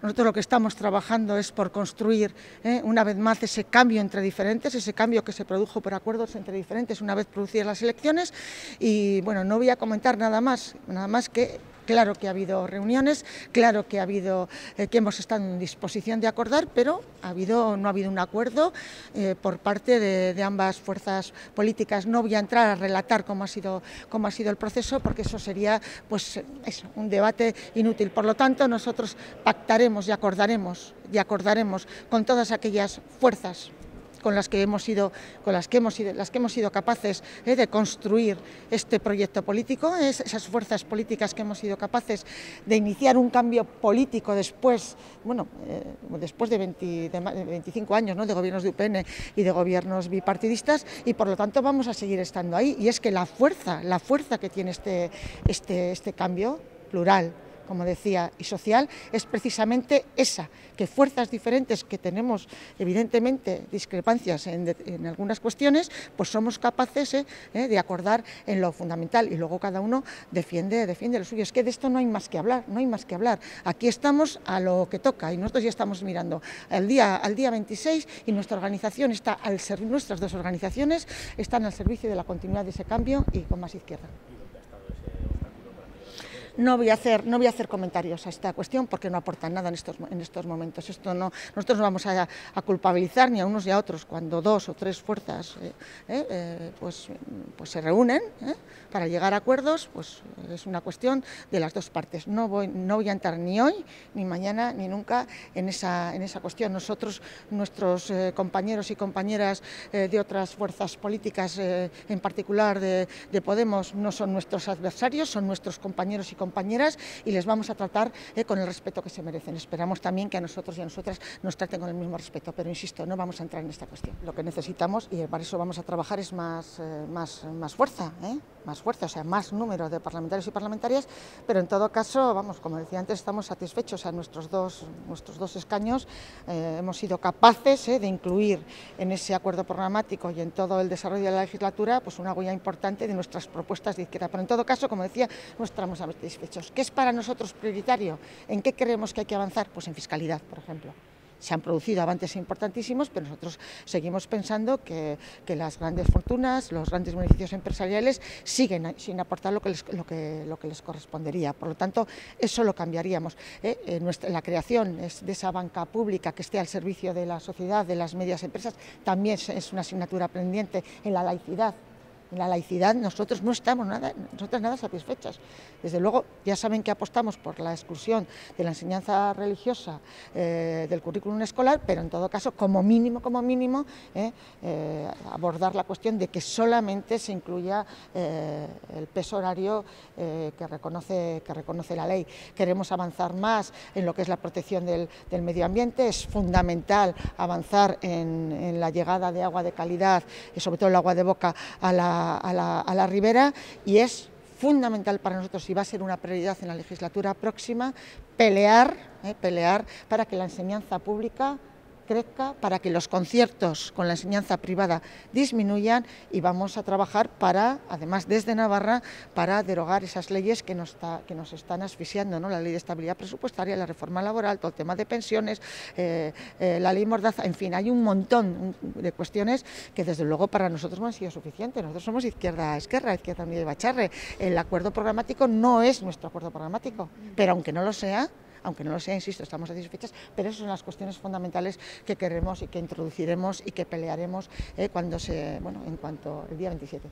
Nosotros lo que estamos trabajando es por construir una vez más ese cambio entre diferentes, ese cambio que se produjo por acuerdos entre diferentes una vez producidas las elecciones. Y bueno, no voy a comentar nada más que claro que ha habido reuniones, claro que que hemos estado en disposición de acordar, pero no ha habido un acuerdo por parte de ambas fuerzas políticas. No voy a entrar a relatar cómo ha sido el proceso, porque eso sería un debate inútil. Por lo tanto, nosotros pactaremos y acordaremos con todas aquellas fuerzas con las que hemos sido capaces de construir este proyecto político, esas fuerzas políticas que hemos sido capaces de iniciar un cambio político después de 25 años, ¿no?, de gobiernos de UPN y de gobiernos bipartidistas, y por lo tanto vamos a seguir estando ahí. Y es que la fuerza que tiene este cambio plural, como decía, y social, es precisamente esa, que fuerzas diferentes que tenemos evidentemente discrepancias en algunas cuestiones, pues somos capaces de acordar en lo fundamental, y luego cada uno defiende lo suyo. Es que de esto no hay más que hablar, Aquí estamos a lo que toca, y nosotros ya estamos mirando al día 26, y nuestras dos organizaciones están al servicio de la continuidad de ese cambio y con más izquierda. No voy a hacer comentarios a esta cuestión porque no aportan nada en estos momentos. Nosotros no vamos a culpabilizar ni a unos ni a otros cuando dos o tres fuerzas pues se reúnen para llegar a acuerdos. Pues es una cuestión de las dos partes. No voy a entrar ni hoy, ni mañana, ni nunca en esa cuestión. Nuestros compañeros y compañeras de otras fuerzas políticas, en particular de Podemos, no son nuestros adversarios, son nuestros compañeros y compañeras, y les vamos a tratar con el respeto que se merecen. Esperamos también que a nosotros y a nosotras nos traten con el mismo respeto, pero insisto, no vamos a entrar en esta cuestión. Lo que necesitamos, y para eso vamos a trabajar, es más fuerza, o sea, más número de parlamentarios y parlamentarias, pero en todo caso, como decía antes, estamos satisfechos. A nuestros dos escaños hemos sido capaces de incluir en ese acuerdo programático y en todo el desarrollo de la legislatura pues una huella importante de nuestras propuestas de izquierda. Pero en todo caso, como decía, no estamos satisfechos. ¿Qué es para nosotros prioritario? ¿En qué creemos que hay que avanzar? Pues en fiscalidad, por ejemplo. Se han producido avances importantísimos, pero nosotros seguimos pensando que las grandes fortunas, los grandes beneficios empresariales siguen sin aportar lo que les correspondería. Por lo tanto, eso lo cambiaríamos. La creación de esa banca pública que esté al servicio de la sociedad, de las medias empresas, también es una asignatura pendiente. En la laicidad. En la laicidad nosotros no estamos nada satisfechas. Desde luego, ya saben que apostamos por la exclusión de la enseñanza religiosa del currículum escolar, pero en todo caso, como mínimo, abordar la cuestión de que solamente se incluya el peso horario que reconoce la ley. Queremos avanzar más en lo que es la protección del medio ambiente. Es fundamental avanzar en la llegada de agua de calidad, y sobre todo el agua de boca, a la ribera, y es fundamental para nosotros, y va a ser una prioridad en la legislatura próxima, pelear para que la enseñanza pública crezca, para que los conciertos con la enseñanza privada disminuyan, y vamos a trabajar además desde Navarra, para derogar esas leyes que nos están asfixiando, ¿no? La ley de estabilidad presupuestaria, la reforma laboral, todo el tema de pensiones, la ley Mordaza, en fin, hay un montón de cuestiones que desde luego para nosotros no han sido suficientes. Nosotros somos izquierda Unida y Bacharre. El acuerdo programático no es nuestro acuerdo programático, pero aunque no lo sea, insisto, estamos satisfechas, pero esas son las cuestiones fundamentales que queremos y que introduciremos y que pelearemos en cuanto el día 27.